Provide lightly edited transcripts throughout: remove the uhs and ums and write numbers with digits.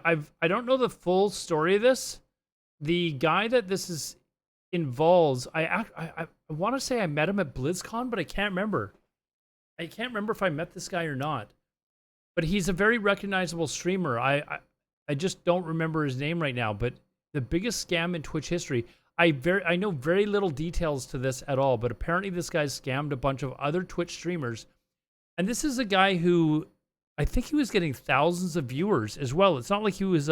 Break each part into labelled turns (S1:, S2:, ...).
S1: I don't know the full story of this. The guy that this is involves, I want to say I met him at BlizzCon, but I can't remember. I can't remember if I met this guy or not. But he's a very recognizable streamer. I just don't remember his name right now. But the biggest scam in Twitch history. I know very little details to this at all. But apparently this guy scammed a bunch of other Twitch streamers, and this is a guy who I think he was getting thousands of viewers as well. It's not like he was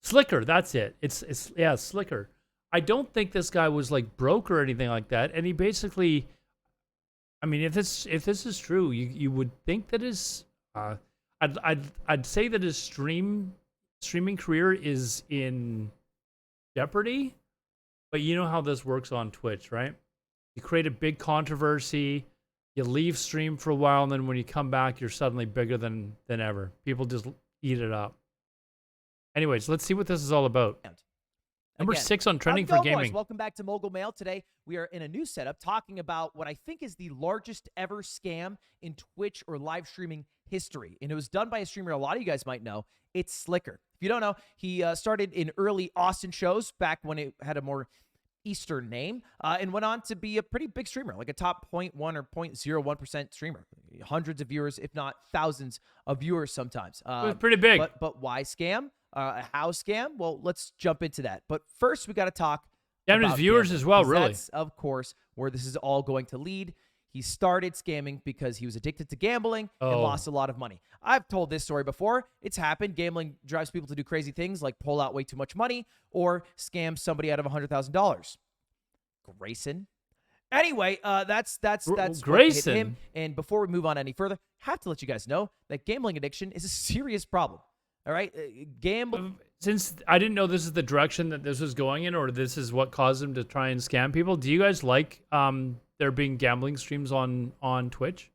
S1: Slicker. That's it. It's yeah, Slicker. I don't think this guy was like broke or anything like that. And he basically, I mean, if this is true, you would think that his I'd say that his streaming career is in jeopardy. But you know how this works on Twitch, right? You create a big controversy, you leave stream for a while, and then when you come back, you're suddenly bigger than ever. People just eat it up. Anyways, let's see what this is all about. Number 6 on trending for gaming.
S2: Boys? Welcome back to Mogul Mail. Today, we are in a new setup talking about what I think is the largest ever scam in Twitch or live streaming history. And it was done by a streamer a lot of you guys might know. It's Slicker. If you don't know, he started in early Austin shows back when it had a more Eastern name, and went on to be a pretty big streamer, like a top 0.1 or 0.01% streamer. Hundreds of viewers, if not thousands of viewers sometimes.
S1: It was pretty big.
S2: But why scam? How scam? Well, let's jump into that. But first, we got to talk
S1: about his viewers as well, really.
S2: That's, of course, where this is all going to lead. He started scamming because he was addicted to gambling and lost a lot of money. I've told this story before. It's happened. Gambling drives people to do crazy things like pull out way too much money or scam somebody out of $100,000. Grayson. Anyway, that's
S1: Grayson.
S2: what hit him. And before we move on any further, I have to let you guys know that gambling addiction is a serious problem. All right,
S1: Since I didn't know this is the direction that this was going in, or this is what caused him to try and scam people, do you guys like there being gambling streams on Twitch?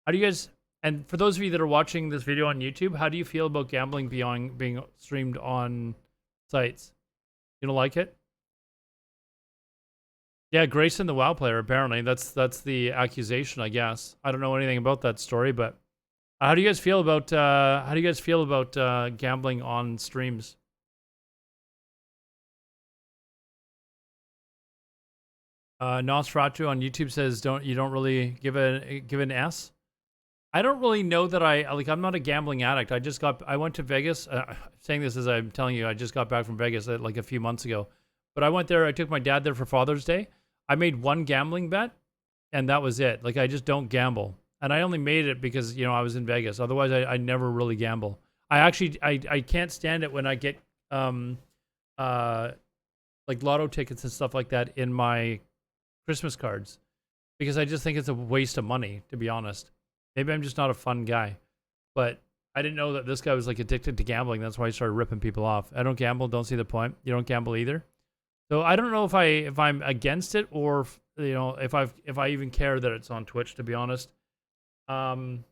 S1: How do you guys? And for those of you that are watching this video on YouTube, how do you feel about gambling being streamed on sites? You don't like it? Yeah, Grayson, the WoW player. Apparently, that's the accusation. I guess I don't know anything about that story, but. How do you guys feel about gambling on streams? Nosferatu on YouTube says you don't really give an S. I don't really know that I'm not a gambling addict. I went to Vegas. Saying this as I'm telling you, I just got back from Vegas like a few months ago. But I went there. I took my dad there for Father's Day. I made one gambling bet, and that was it. Like I just don't gamble. And I only made it because, I was in Vegas. Otherwise, I never really gamble. I can't stand it when I get like lotto tickets and stuff like that in my Christmas cards, because I just think it's a waste of money, to be honest. Maybe I'm just not a fun guy, but I didn't know that this guy was like addicted to gambling. That's why I started ripping people off. I don't gamble. Don't see the point. You don't gamble either. So I don't know if I'm against it, or if I even care that it's on Twitch, to be honest. I'd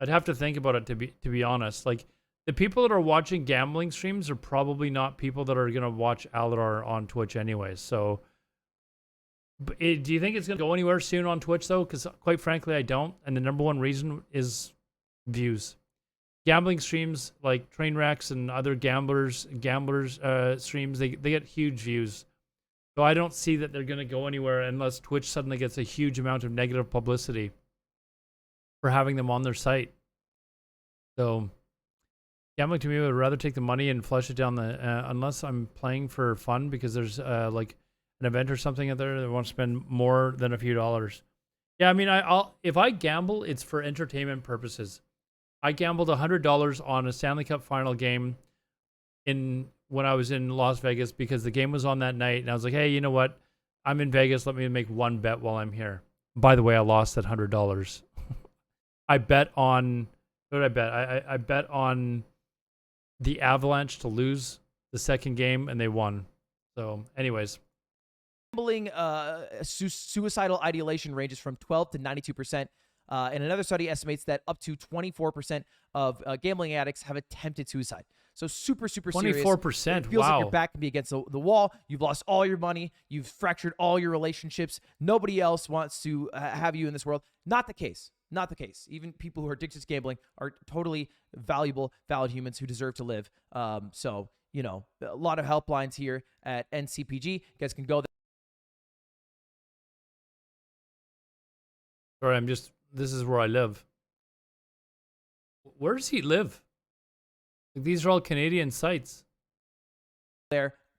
S1: have to think about it to be honest. Like the people that are watching gambling streams are probably not people that are gonna watch Alodar on Twitch anyways. So, do you think it's gonna go anywhere soon on Twitch though? Because quite frankly, I don't. And the number one reason is views. Gambling streams like Trainwrecks and other gamblers streams, they get huge views. So I don't see that they're gonna go anywhere unless Twitch suddenly gets a huge amount of negative publicity for having them on their site. So gambling to me, would rather take the money and flush it down unless I'm playing for fun, because there's like an event or something out there that won't spend more than a few dollars. Yeah, I mean, if I gamble, it's for entertainment purposes. I gambled $100 on a Stanley Cup final game when I was in Las Vegas, because the game was on that night, and I was like, hey, you know what? I'm in Vegas. Let me make one bet while I'm here. By the way, I lost that $100. I bet on, what did I bet? I bet on the Avalanche to lose the second game, and they won. So, anyways.
S2: Gambling, suicidal ideation ranges from 12 to 92%. And another study estimates that up to 24% of gambling addicts have attempted suicide. So super, super serious.
S1: 24%.
S2: It feels like your
S1: Wow.
S2: back can be against the wall. You've lost all your money. You've fractured all your relationships. Nobody else wants to have you in this world. Not the case. Not the case. Even people who are addicted to gambling are totally valuable, valid humans who deserve to live. So, you know, a lot of helplines here at NCPG. You guys can go there.
S1: Sorry, this is where I live. Where does he live? These are all Canadian sites.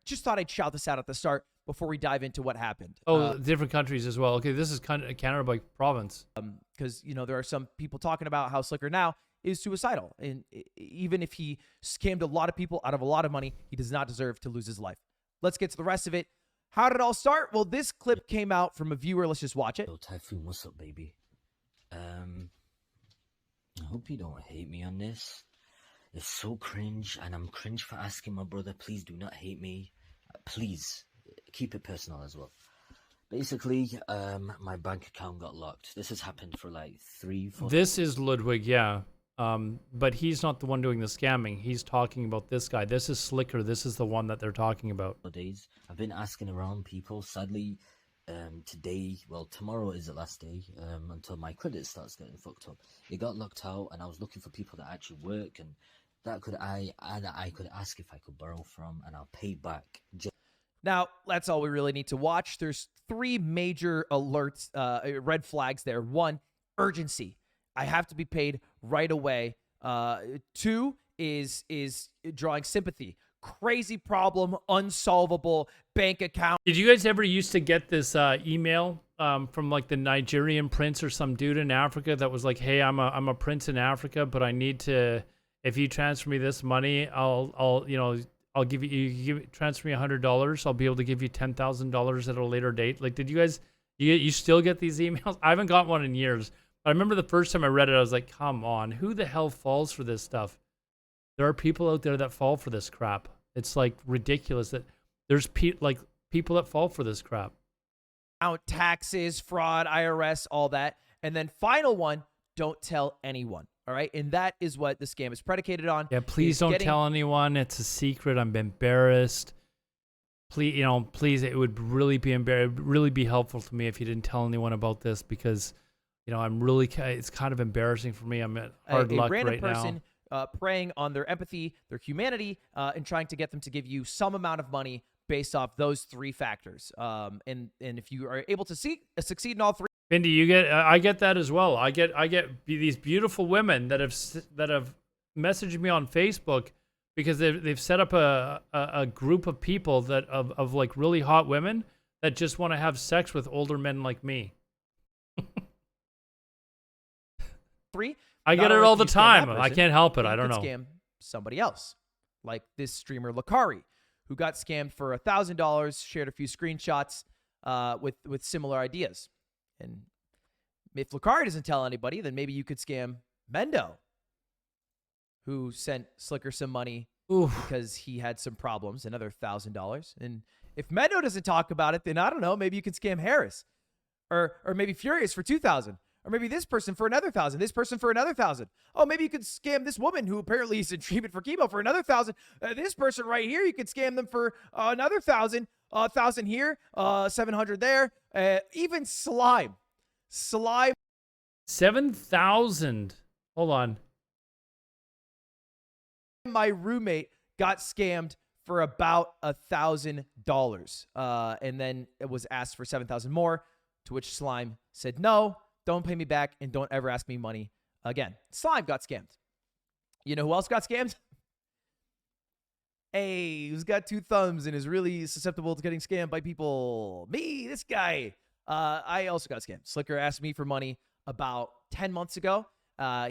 S2: Just thought I'd shout this out at the start before we dive into what happened.
S1: Oh, different countries as well. Okay, this is kind of Canada by province.
S2: Because, you know, there are some people talking about how Slicker now is suicidal. And even if he scammed a lot of people out of a lot of money, he does not deserve to lose his life. Let's get to the rest of it. How did it all start? Well, this clip came out from a viewer. Let's just watch it.
S3: Yo, Typhoon, what's up, baby? I hope you don't hate me on this. It's so cringe, and I'm cringe for asking my brother. Please do not hate me. Please keep it personal as well. Basically, my bank account got locked. This has happened for like 3-4.
S1: This is Ludwig, yeah. But he's not the one doing the scamming. He's talking about this guy. This is Slicker. This is the one that they're talking about.
S3: Days. I've been asking around people. Sadly, tomorrow is the last day until my credit starts getting fucked up. It got locked out, and I was looking for people that actually work and that I could ask if I could borrow from, and I'll pay back.
S2: Now, that's all we really need to watch. There's 3 major alerts, red flags there. 1, urgency. I have to be paid right away. 2 is drawing sympathy. Crazy problem, unsolvable, bank account.
S1: Did you guys ever used to get this email from like the Nigerian prince or some dude in Africa that was like, "Hey, I'm a prince in Africa, but I need to, if you transfer me this money, I'll give you transfer me $100. I'll be able to give you $10,000 at a later date." Like, did you guys, you still get these emails? I haven't got one in years. But I remember the first time I read it, I was like, come on, who the hell falls for this stuff? There are people out there that fall for this crap. It's like ridiculous that there's people that fall for this crap.
S2: Taxes, fraud, IRS, all that. And then final one, don't tell anyone. All right. And that is what the scam is predicated on.
S1: Yeah, please don't tell anyone. It's a secret. I'm embarrassed. Please, it would really be helpful to me if you didn't tell anyone about this, because, it's kind of embarrassing for me. I'm at hard luck right now. A random person
S2: preying on their empathy, their humanity, and trying to get them to give you some amount of money based off those 3 factors. And if you are able to succeed in all 3.
S1: Bindi, I get that as well. I get these beautiful women that have messaged me on Facebook because they've set up a group of people that of like really hot women that just want to have sex with older men like me.
S2: 3.
S1: I get it all the time. I can't help it. I don't know.
S2: Scam somebody else, like this streamer Lakari, who got scammed for $1,000. Shared a few screenshots with similar ideas. And if Lakari doesn't tell anybody, then maybe you could scam Mendo, who sent Slicker some money because he had some problems, another $1,000. And if Mendo doesn't talk about it, then I don't know, maybe you could scam Harris, or maybe Furious for $2,000. Or maybe this person for another $1,000. This person for another $1,000. Oh, maybe you could scam this woman who apparently is in treatment for chemo for another $1,000. This person right here, you could scam them for another $1,000. 1,000 here, 700 there. Even Slime.
S1: 7,000. Hold on.
S2: My roommate got scammed for about $1,000, and then it was asked for 7,000 more. To which Slime said no. Don't pay me back, and don't ever ask me money again. Slime got scammed. You know who else got scammed? Hey, who's got 2 thumbs and is really susceptible to getting scammed by people? Me, this guy. I also got scammed. Slicker asked me for money about 10 months ago.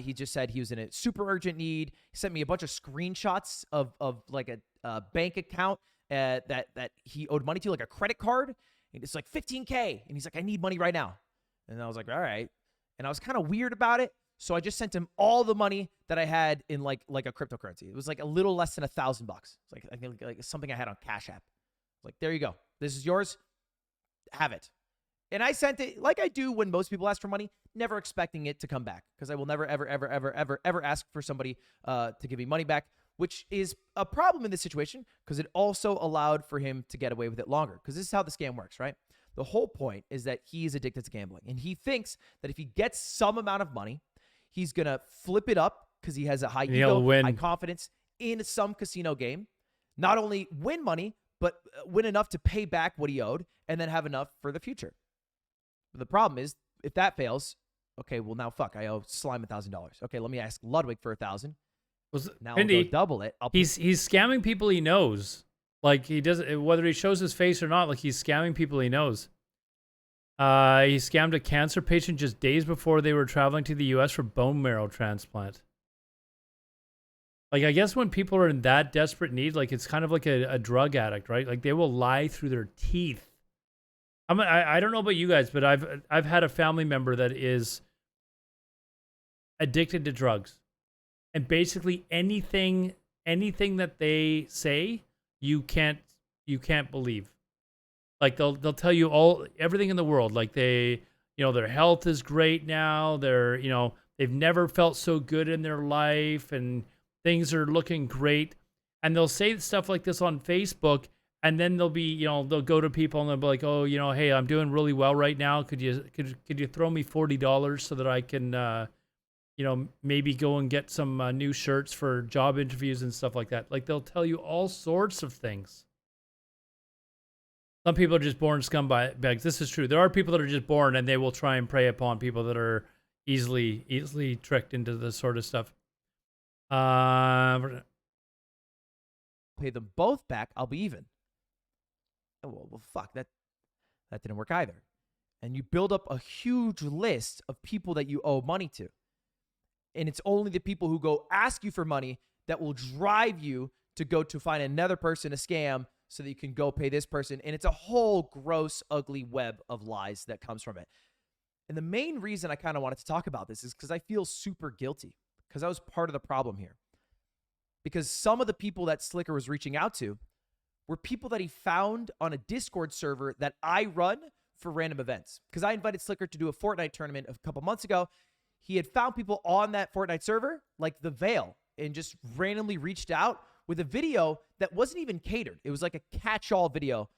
S2: He just said he was in a super urgent need. He sent me a bunch of screenshots of like a bank account that he owed money to, like a credit card. And it's like $15K. And he's like, I need money right now. And I was like, all right. And I was kind of weird about it. So I just sent him all the money that I had in like a cryptocurrency. It was like a little less than $1,000. It's like, I think like something I had on Cash App. Like, there you go. This is yours. Have it. And I sent it like I do when most people ask for money, never expecting it to come back, because I will never, ever, ever, ever, ever, ever ask for somebody to give me money back, which is a problem in this situation because it also allowed for him to get away with it longer, because this is how the scam works, right? The whole point is that he is addicted to gambling, and he thinks that if he gets some amount of money, he's going to flip it up because he has a high ego, high confidence in some casino game, not only win money, but win enough to pay back what he owed and then have enough for the future. But the problem is, if that fails, okay, well, now fuck, I owe Slime $1,000. Okay, let me ask Ludwig for $1,000. Now I'll go double it.
S1: He's scamming people he knows. Like, he doesn't, whether he shows his face or not, like, he's scamming people he knows. He scammed a cancer patient just days before they were traveling to the U.S. for bone marrow transplant. Like, I guess when people are in that desperate need, like, it's kind of like a drug addict, right? Like, they will lie through their teeth. I don't know about you guys, but I've had a family member that is addicted to drugs, and basically anything that they say, you can't believe. Like, they'll tell you everything in the world. Like, they, their health is great now. They've never felt so good in their life, and things are looking great. And they'll say stuff like this on Facebook. And then they'll be, they'll go to people and they'll be like, oh, hey, I'm doing really well right now. Could you throw me $40 so that I can, maybe go and get some new shirts for job interviews and stuff like that. Like, they'll tell you all sorts of things. Some people are just born scumbags. This is true. There are people that are just born and they will try and prey upon people that are easily tricked into this sort of stuff.
S2: Pay them both back. I'll be even. Well, fuck, that didn't work either. And you build up a huge list of people that you owe money to. And it's only the people who go ask you for money that will drive you to go to find another person to scam so that you can go pay this person. And it's a whole gross, ugly web of lies that comes from it. And the main reason I kind of wanted to talk about this is because I feel super guilty, because I was part of the problem here. Because some of the people that Slicker was reaching out to were people that he found on a Discord server that I run for random events. Because I invited Slicker to do a Fortnite tournament a couple months ago. He had found people on that Fortnite server, like The Veil, and just randomly reached out with a video that wasn't even catered. It was like a catch-all video,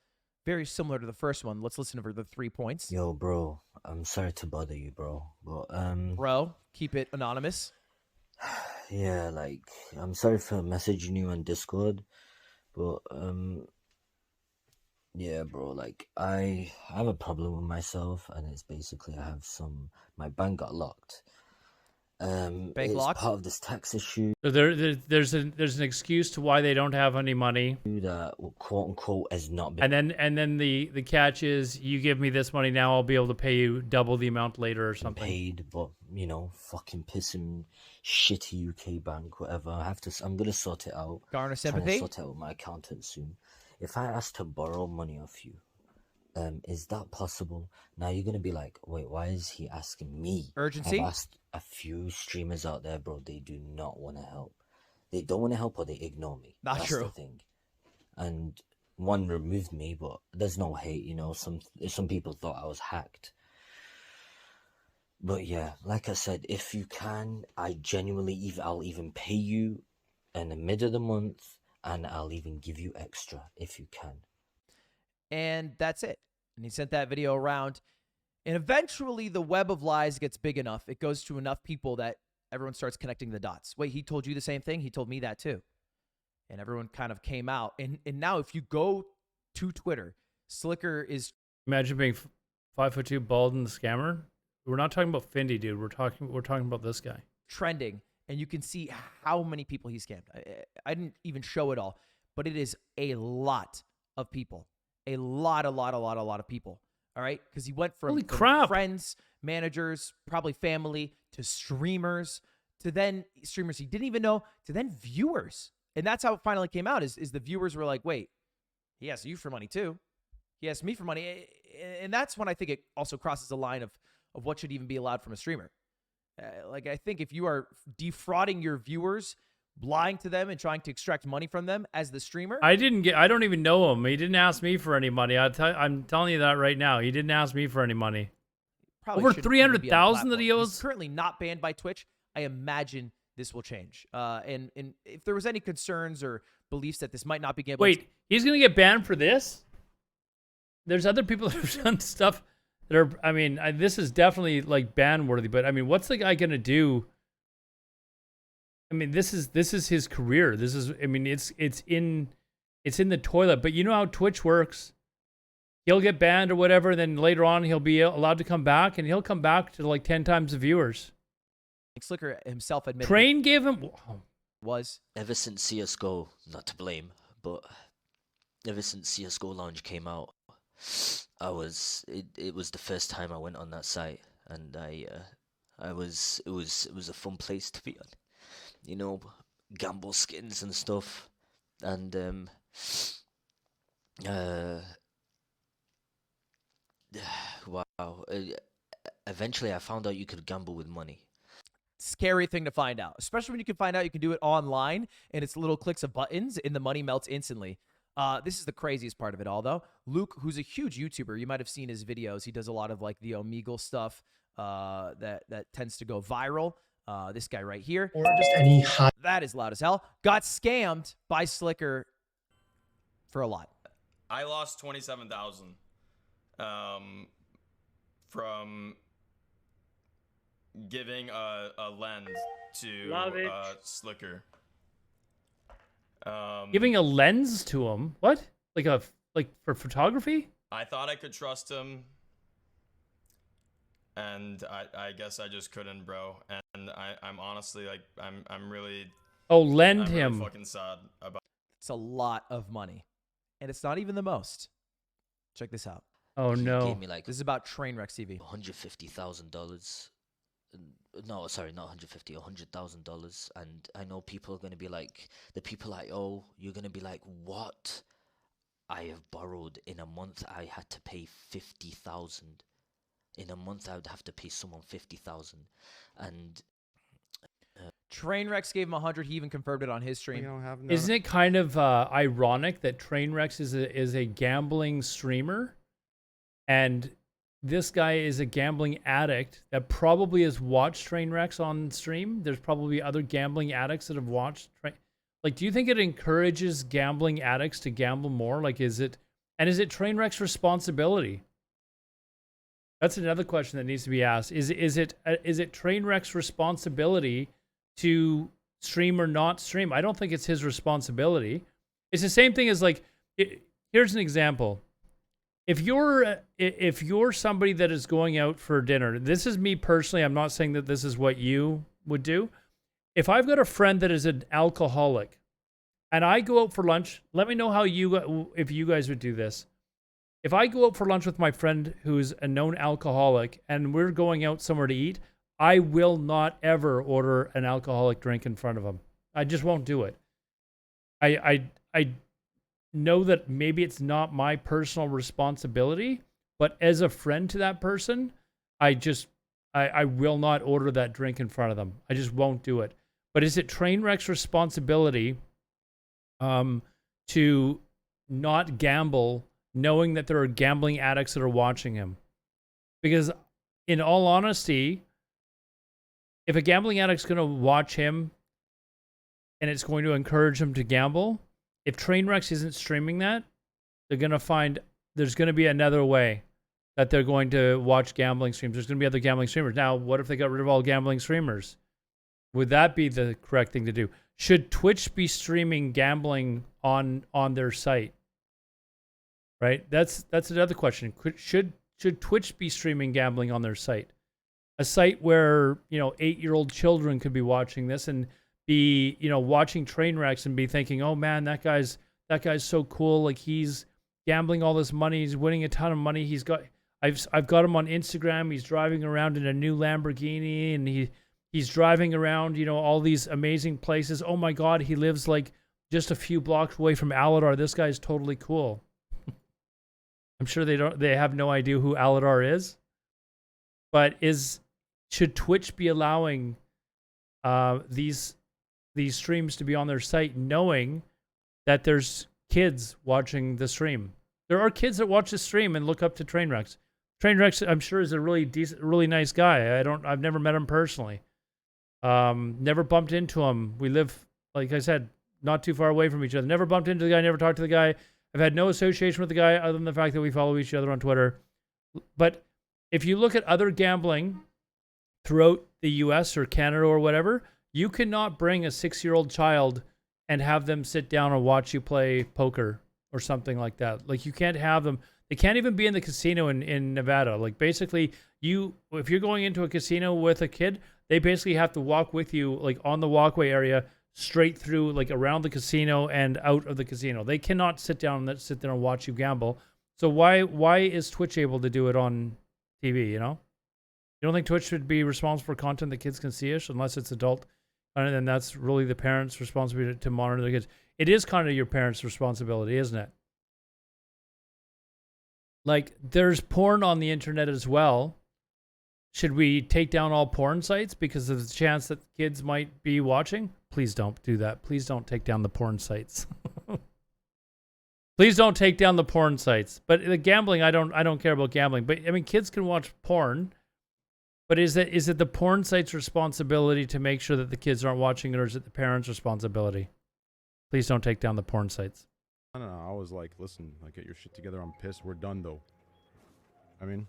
S2: very similar to the first one. Let's listen for the 3 points.
S3: Yo, bro, I'm sorry to bother you, bro. But,
S2: Bro, keep it anonymous.
S3: Yeah, like, I'm sorry for messaging you on Discord. But, yeah, bro, like, I have a problem with myself, and it's basically my bank got locked. It's
S2: locked?
S3: part of this tax issue.
S1: So there's an excuse to why they don't have any money.
S3: That, quote unquote, has not been.
S1: And then the catch is, you give me this money now, I'll be able to pay you double the amount later or something.
S3: Paid, but fucking pissing shitty UK bank, whatever. I'm gonna sort it out.
S2: Garner sympathy.
S3: Sort it out with my accountant soon. If I ask to borrow money off you, is that possible? Now you're gonna be like, wait, why is he asking me?
S2: Urgency.
S3: I've asked a few streamers out there, bro. They do not want to help. They don't want to help, or they ignore me.
S2: That's true.
S3: The thing. And one removed me, but there's no hate. Some people thought I was hacked. But yeah, like I said, if you can, I'll even pay you in the middle of the month, and I'll even give you extra if you can.
S2: And that's it. And he sent that video around. And eventually the web of lies gets big enough. It goes to enough people that everyone starts connecting the dots. Wait, he told you the same thing? He told me that too. And everyone kind of came out. And now if you go to Twitter, Slicker is...
S1: Imagine being 5'2", bald and the scammer. We're not talking about Findy, dude. We're talking about this guy.
S2: Trending. And you can see how many people he scammed. I didn't even show it all. But it is a lot of people. A lot of people. All right? Because he went from friends, managers, probably family, to streamers, to then streamers he didn't even know, to then viewers. And that's how it finally came out, is the viewers were like, wait, he asked you for money too. He asked me for money. And that's when I think it also crosses the line of what should even be allowed from a streamer. Like, I think if you are defrauding your viewers lying to them and trying to extract money from them as the streamer.
S1: I don't even know him. He didn't ask me for any money. I'm telling you that right now. He didn't ask me for any money.
S2: Probably
S1: Over
S2: shouldn't even be on the
S1: 300,000 that he
S2: platform. He's
S1: owes?
S2: currently not banned by Twitch. I imagine this will change. And if there was any concerns or beliefs that this might not be gambling.
S1: Wait, he's going to get banned for this? There's other people that have done stuff that are, I mean, this is definitely like ban worthy, but I mean, what's the guy going to do? I mean, this is his career. This is, I mean, it's in the toilet, but you know how Twitch works. He'll get banned or whatever, then later on he'll be allowed to come back, and he'll come back to like 10 times the viewers.
S2: Slicker himself admitted
S1: Train gave him
S2: was
S3: Ever since CSGO, not to blame, but ever since CSGO Lounge came out, it was the first time I went on that site, and it was a fun place to be on. You know, gamble skins and stuff, and wow. Eventually I found out you could gamble with money.
S2: scary thing to find out, especially when you can find out you can do it online and it's little clicks of buttons and the money melts instantly. This is the craziest part of it all, though. Luke, who's a huge YouTuber, you might have seen his videos. He does a lot of like the Omegle stuff that tends to go viral. This guy right here,
S4: Or just any high.
S2: that is loud as hell, got scammed by Slicker for a lot.
S5: I lost 27,000 from giving a lens to Slicker.
S1: giving a lens to him. What? Like for photography?
S5: I thought I could trust him, and I guess I just couldn't, bro. And I'm honestly like I'm really
S1: Lend
S5: I'm
S1: him.
S5: really fucking sad about.
S2: It's a lot of money, and it's not even the most. Check this out.
S1: Oh
S3: He
S1: no.
S3: gave me like
S2: This is about Trainwreck TV.
S3: $150,000. No, sorry, not 150, $100,000. And I know people are gonna be like, the people like, oh, you're gonna be like, what? I have borrowed in a month. I had to pay 50,000. In a month, I would have to pay someone 50,000, and
S2: Trainwrecks gave him 100. He even confirmed it on his stream.
S1: Isn't it kind of ironic that Trainwreck is a gambling streamer, and this guy is a gambling addict that probably has watched Trainwrecks on stream? There's probably other gambling addicts that have watched. Like, do you think it encourages gambling addicts to gamble more? Like, is it Trainwreck's responsibility? That's another question that needs to be asked. Is it Trainwreck's responsibility to stream or not stream? I don't think it's his responsibility. It's the same thing as like, here's an example. If you're somebody that is going out for dinner, this is me personally, I'm not saying that this is what you would do. If I've got a friend that is an alcoholic and I go out for lunch, let me know if you guys would do this. If I go out for lunch with my friend who's a known alcoholic and we're going out somewhere to eat, I will not ever order an alcoholic drink in front of him. I just won't do it. I know that maybe it's not my personal responsibility, but as a friend to that person, I will not order that drink in front of them. I just won't do it. But is it Trainwreck's responsibility to not gamble, knowing that there are gambling addicts that are watching him? Because in all honesty, if a gambling addict's going to watch him and it's going to encourage him to gamble, if Trainwreck isn't streaming that, they're going to find there's going to be another way that they're going to watch gambling streams. There's going to be other gambling streamers. Now, what if they got rid of all gambling streamers? Would that be the correct thing to do? Should Twitch be streaming gambling on their site? Right? That's another question. Should Twitch be streaming gambling on their site? A site where, 8-year-old children could be watching this and be, watching Trainwrecks and be thinking, oh man, that guy's so cool. Like, he's gambling all this money. He's winning a ton of money. I've got him on Instagram. He's driving around in a new Lamborghini and he's driving around, all these amazing places. Oh my God, he lives like just a few blocks away from Alodar. This guy's totally cool. I'm sure they have no idea who Alodar is. But should Twitch be allowing these these streams to be on their site knowing that there's kids watching the stream. There are kids that watch the stream and look up to Trainwrecks. Trainwrecks, I'm sure, is a really decent, really nice guy. I've never met him personally. Never bumped into him. We live, like I said, not too far away from each other. Never bumped into the guy, never talked to the guy. I've had no association with the guy other than the fact that we follow each other on Twitter. But if you look at other gambling throughout the US or Canada or whatever, you cannot bring a 6-year-old child and have them sit down and watch you play poker or something like that. Like, you can't have them. They can't even be in the casino in Nevada. Like, basically, if you're going into a casino with a kid, they basically have to walk with you, like, on the walkway area, straight through, like, around the casino and out of the casino. They cannot sit there and watch you gamble. So why is Twitch able to do it on TV, you know? You don't think Twitch should be responsible for content that kids can see-ish unless it's adult? And then that's really the parents' responsibility to monitor their kids. It is kind of your parents' responsibility, isn't it? Like, there's porn on the internet as well. Should we take down all porn sites because of the chance that kids might be watching? Please don't do that. Please don't take down the porn sites. Please don't take down the porn sites. But the gambling, I don't care about gambling. But I mean, kids can watch porn. But is it the porn site's responsibility to make sure that the kids aren't watching it, or is it the parents' responsibility? Please don't take down the porn sites.
S4: I don't know. I was like, listen, like, get your shit together. I'm pissed. We're done, though. I mean,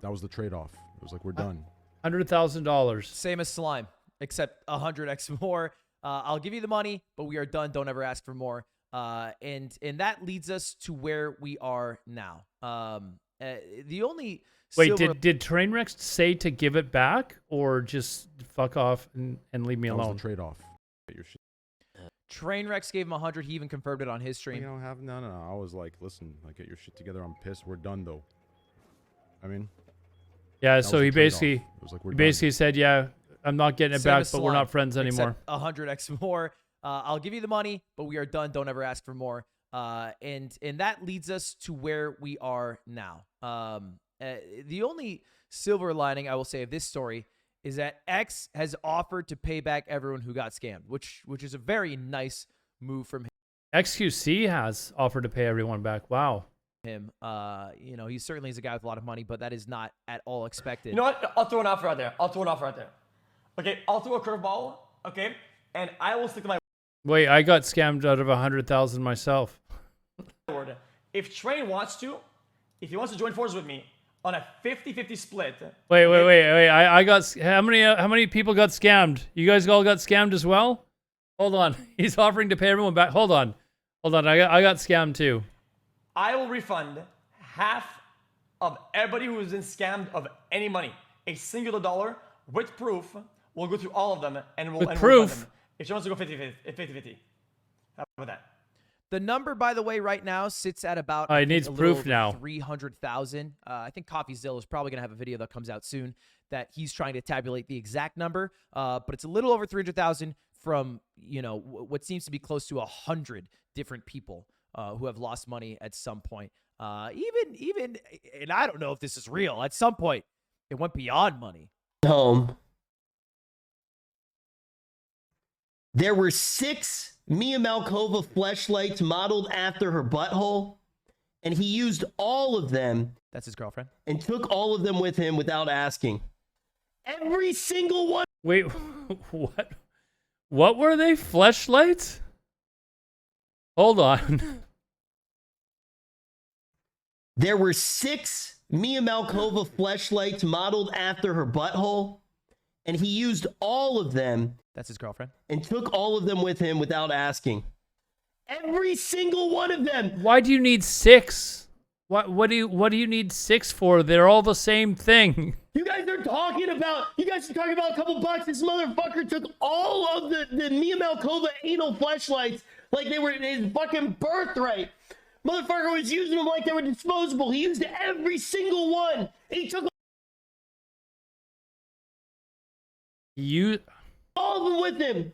S4: that was the trade-off. It was like, we're done.
S1: $100,000.
S2: Same as slime, except 100x more. I'll give you the money, but we are done. Don't ever ask for more. And that leads us to where we are now. The only
S1: Wait, did Trainwrecks say to give it back or just fuck off and leave me
S4: That
S1: alone?
S4: was the trade-off. Get your shit.
S2: Trainwrecks gave him 100. He even confirmed it on his stream.
S4: You don't have no. I was like, listen, like, get your shit together. I'm pissed. We're done, though. I mean,
S1: Yeah,
S4: that
S1: so
S4: was
S1: he
S4: the trade-off.
S1: basically
S4: It was like, we're
S1: he
S4: done.
S1: basically said, yeah, I'm not getting it
S2: Same
S1: back,
S2: as
S1: but we're
S2: slime,
S1: not friends anymore.
S2: Except 100x more. I'll give you the money, but we are done. Don't ever ask for more. And that leads us to where we are now. The only silver lining I will say of this story is that X has offered to pay back everyone who got scammed, which is a very nice move from
S1: XQC has offered to pay everyone back. Wow.
S2: him. You know, he certainly is a guy with a lot of money, but that is not at all expected.
S6: You know what? I'll throw an offer out there. Okay, I'll throw a curveball. Okay, and I will stick to my
S1: Wait, I got scammed out of 100,000 myself.
S6: word. If Train wants to, if he wants to join forces with me on a 50-50 split.
S1: Wait. I got how many people got scammed? You guys all got scammed as well? Hold on. He's offering to pay everyone back. Hold on. I got scammed too.
S6: I will refund half of everybody who has been scammed of any money, a singular dollar with proof. We'll go through all of them and we'll
S1: With proof?
S6: refund them. If she wants to go 50-50. How about that?
S2: The number, by the way, right now sits at about
S1: It needs proof now.
S2: 300,000. I think CoffeeZilla is probably gonna have a video that comes out soon that he's trying to tabulate the exact number. But it's a little over 300,000 from what seems to be close to 100 different people who have lost money at some point. Even, and I don't know if this is real. At some point, it went beyond money.
S7: Home. There were 6 Mia Malkova fleshlights modeled after her butthole, and he used all of them
S2: That's his girlfriend.
S7: and took all of them with him without asking. Every single one.
S1: Wait, what? What were they? Fleshlights? Hold on.
S7: There were 6 Mia Malkova fleshlights modeled after her butthole, and he used all of them
S2: That's his girlfriend.
S7: and took all of them with him without asking. Every single one of them.
S1: Why do you need 6? What do you need 6 for? They're all the same thing.
S7: You guys are talking about a couple bucks. This motherfucker took all of the Mia Malkova anal fleshlights like they were his fucking birthright. Motherfucker was using them like they were disposable. He used every single one. He took all of them with him.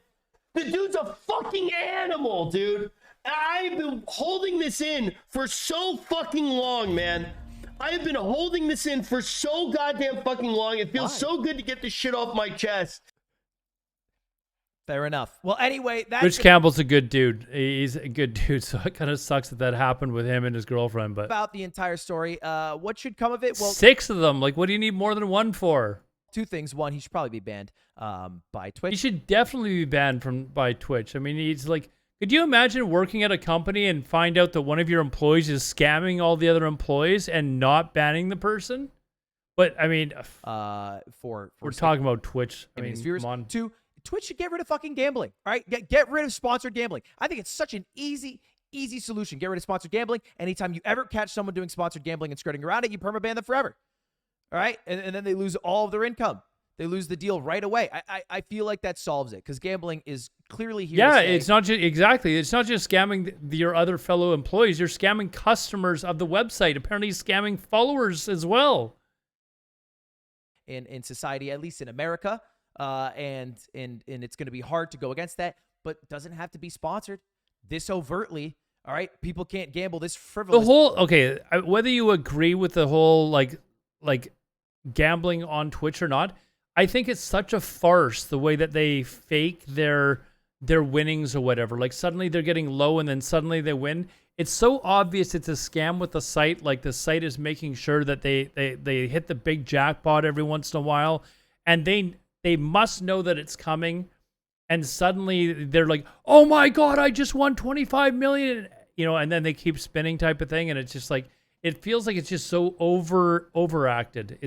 S7: The dude's a fucking animal, dude. I've been holding this in for so fucking long, man. I have been holding this in for so goddamn fucking long. It feels
S2: Why?
S7: so good to get this shit off my chest.
S2: Fair enough. Well, anyway, that's
S1: Rich Campbell's a good dude. He's a good dude, so it kind of sucks that happened with him and his girlfriend. But
S2: about the entire story. What should come of it? Well,
S1: 6 of them. Like, what do you need more than 1 for?
S2: 2 things. One, he should probably be banned by Twitch.
S1: He should definitely be banned by Twitch. I mean, he's like, could you imagine working at a company and find out that one of your employees is scamming all the other employees and not banning the person? But I mean, we're talking about Twitch. I mean,
S2: viewers.
S1: come on.
S2: 2, Twitch should get rid of fucking gambling. All right, get rid of sponsored gambling. I think it's such an easy solution. Get rid of sponsored gambling. Anytime you ever catch someone doing sponsored gambling and skirting around it, you permaban them forever. All right, and then they lose all of their income. They lose the deal right away. I feel like that solves it because gambling is clearly here.
S1: Yeah,
S2: to stay.
S1: it's not just exactly. It's not just scamming your other fellow employees. You're scamming customers of the website. Apparently, scamming followers as well.
S2: In society, at least in America, and it's going to be hard to go against that. But it doesn't have to be sponsored this overtly. All right, people can't gamble this frivolous.
S1: Whether you agree with the whole like gambling on Twitch or not, I think it's such a farce the way that they fake their winnings or whatever. Like suddenly they're getting low and then suddenly they win. It's so obvious it's a scam with the site. Like the site is making sure that they hit the big jackpot every once in a while, and they must know that it's coming, and suddenly they're like, "Oh my God, I just won 25 million," and then they keep spinning type of thing, and it's just like it feels like it's just so overacted.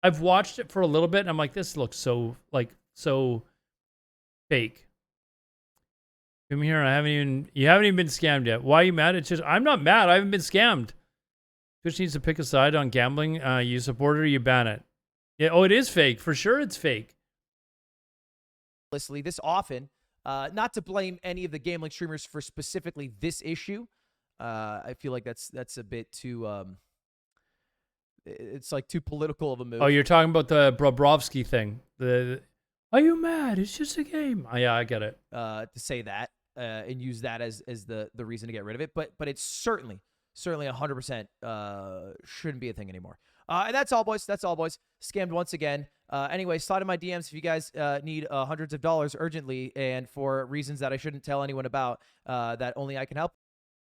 S1: I've watched it for a little bit, and I'm like, this looks so fake. Come here. You haven't even been scammed yet. Why are you mad? It's just, I'm not mad. I haven't been scammed. Twitch needs to pick a side on gambling. You support it or you ban it. Yeah. Oh, it is fake. For sure it's fake.
S2: This often, not to blame any of the gambling streamers for specifically this issue. I feel like that's a bit too, it's like too political of a move.
S1: Oh, you're talking about the Bobrovsky thing. Are you mad? It's just a game. Oh, yeah, I get it.
S2: To say that and use that as the reason to get rid of it, but it's certainly 100% shouldn't be a thing anymore. And that's all, boys. Scammed once again. Anyway, slide in my DMs if you guys need hundreds of dollars urgently and for reasons that I shouldn't tell anyone about that only I can help.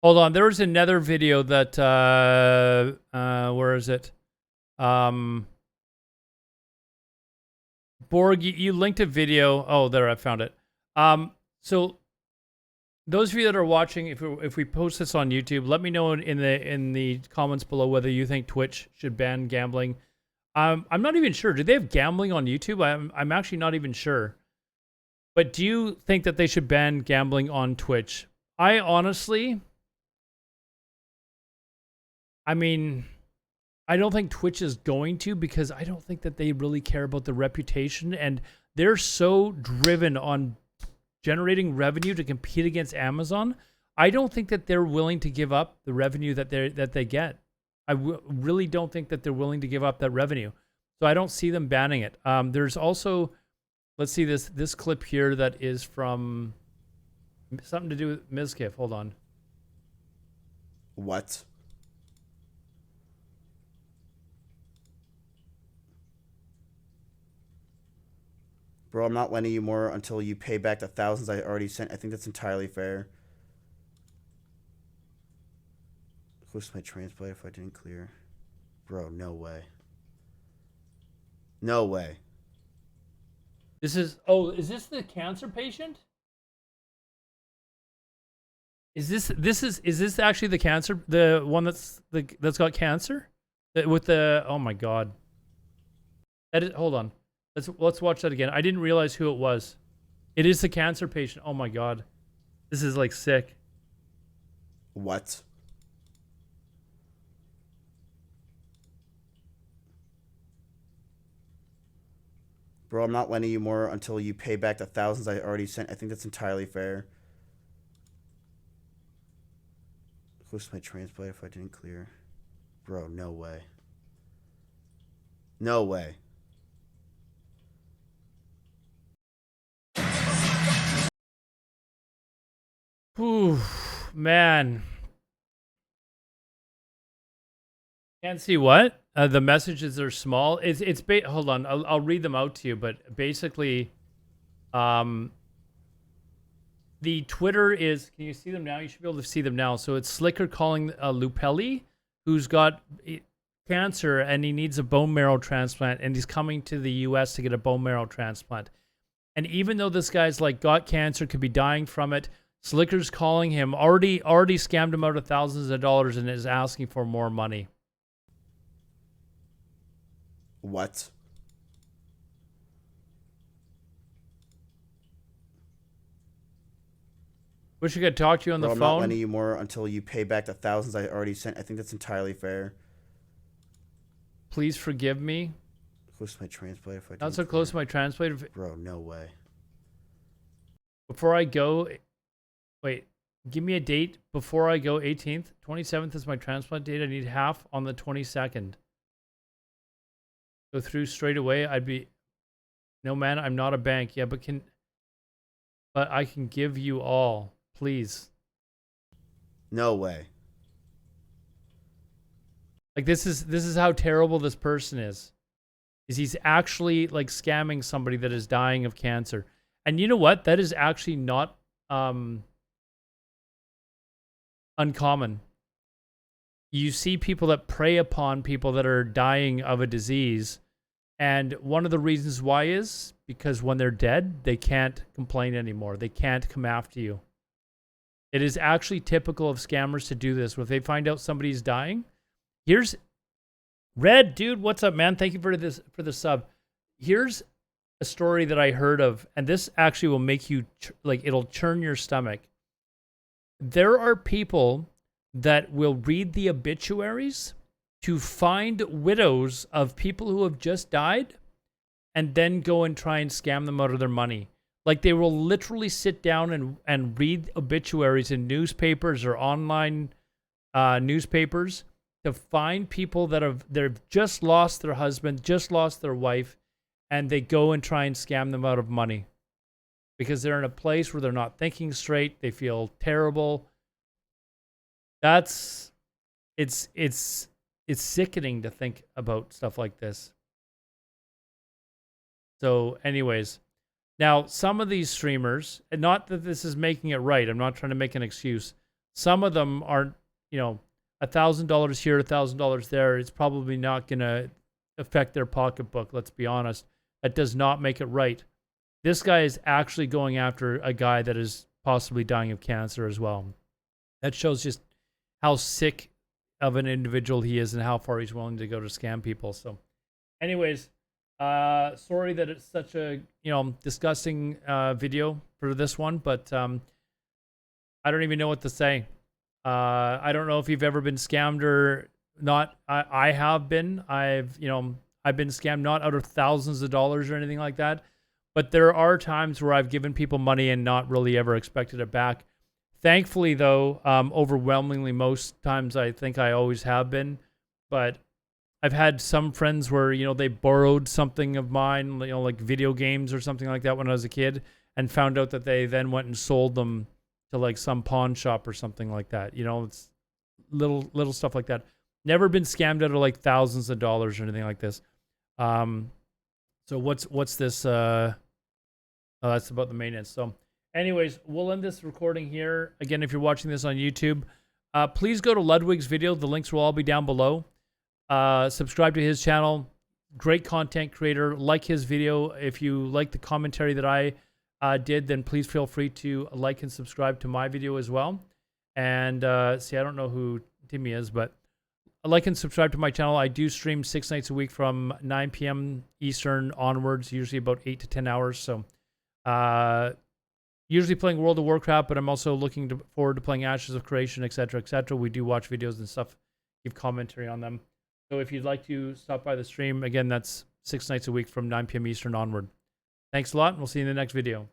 S1: Hold on. There was another video that where is it? Borg, you linked a video. Oh, there, I found it. So those of you that are watching, if we post this on YouTube, let me know in the comments below whether you think Twitch should ban gambling. I'm not even sure. Do they have gambling on YouTube? I'm actually not even sure. But do you think that they should ban gambling on Twitch? I honestly, I mean, I don't think Twitch is going to, because I don't think that they really care about the reputation, and they're so driven on generating revenue to compete against Amazon. I don't think that they're willing to give up the revenue that they get. I really don't think that they're willing to give up that revenue. So I don't see them banning it. There's also, let's see this clip here that is from something to do with Mizkif. Hold on.
S8: What? Bro, I'm not lending you more until you pay back the thousands I already sent. I think that's entirely fair. Who's my transplant if I didn't clear? Bro, no way. No way.
S1: Is this the cancer patient? Is this actually the cancer, the one that's got cancer? With the, oh my God. Hold on. Let's watch that again. I didn't realize who it was. It is the cancer patient. Oh my God. This is like sick.
S8: What? Bro, I'm not lending you more until you pay back the thousands I already sent. I think that's entirely fair. Who's my transplant if I didn't clear? Bro, no way. No way.
S1: Ooh, man. Can't see what? The messages are small. Hold on. I'll read them out to you. But basically, the Twitter is, can you see them now? You should be able to see them now. So it's Slicker calling Lupelli, who's got cancer and he needs a bone marrow transplant, and he's coming to the US to get a bone marrow transplant. And even though this guy's like got cancer, could be dying from it, Slicker's calling him, already scammed him out of thousands of dollars and is asking for more money.
S8: What?
S1: Wish I could talk to you on the
S8: I'm
S1: phone.
S8: not lending you more until you pay back the thousands I already sent. I think that's entirely fair.
S1: Please forgive me.
S8: Close to my translator. If I
S1: Not so close to my translator.
S8: Bro, no way.
S1: Before I go, wait, give me a date. Before I go, 18th. 27th is my transplant date. I need half on the 22nd. Go through straight away. I'd be, no man, I'm not a bank. Yeah, but I can give you all. Please.
S8: No way.
S1: Like this is how terrible this person is. He's actually like scamming somebody that is dying of cancer. And you know what? That is actually not uncommon. You see people that prey upon people that are dying of a disease, and one of the reasons why is because when they're dead, they can't complain anymore. They can't come after you. It is actually typical of scammers to do this. If they find out somebody's dying, here's Red, dude, what's up, man? Thank you for the sub. Here's a story that I heard of, and this actually will make you like, it'll churn your stomach. There are people that will read the obituaries to find widows of people who have just died and then go and try and scam them out of their money. Like they will literally sit down and read obituaries in newspapers or online newspapers to find people they've just lost their husband, just lost their wife, and they go and try and scam them out of money because they're in a place where they're not thinking straight. They feel terrible. It's sickening to think about stuff like this. So anyways, now some of these streamers, and not that this is making it right, I'm not trying to make an excuse. Some of them aren't, $1,000 here, $1,000 there. It's probably not going to affect their pocketbook. Let's be honest. That does not make it right. This guy is actually going after a guy that is possibly dying of cancer as well. That shows just how sick of an individual he is and how far he's willing to go to scam people. So anyways, sorry that it's such a, disgusting video for this one, but I don't even know what to say. I don't know if you've ever been scammed or not. I have been. I've been scammed, not out of thousands of dollars or anything like that, but there are times where I've given people money and not really ever expected it back. Thankfully, though, overwhelmingly most times I think I always have been, but I've had some friends where, they borrowed something of mine, like video games or something like that when I was a kid, and found out that they then went and sold them to like some pawn shop or something like that. It's little stuff like that. Never been scammed out of like thousands of dollars or anything like this. So what's this? Oh, that's about the maintenance. So anyways, we'll end this recording here. Again, if you're watching this on YouTube, please go to Ludwig's video. The links will all be down below. Subscribe to his channel. Great content creator. Like his video. If you like the commentary that I did, then please feel free to like and subscribe to my video as well. And see, I don't know who Timmy is, but like and subscribe to my channel. I do stream 6 nights a week from 9 p.m. Eastern onwards, usually about 8 to 10 hours. So usually playing World of Warcraft, but I'm also looking forward to playing Ashes of Creation, etc., etc. We do watch videos and stuff, give commentary on them. So if you'd like to stop by the stream, again, that's 6 nights a week from 9 p.m. Eastern onward. Thanks a lot, and we'll see you in the next video.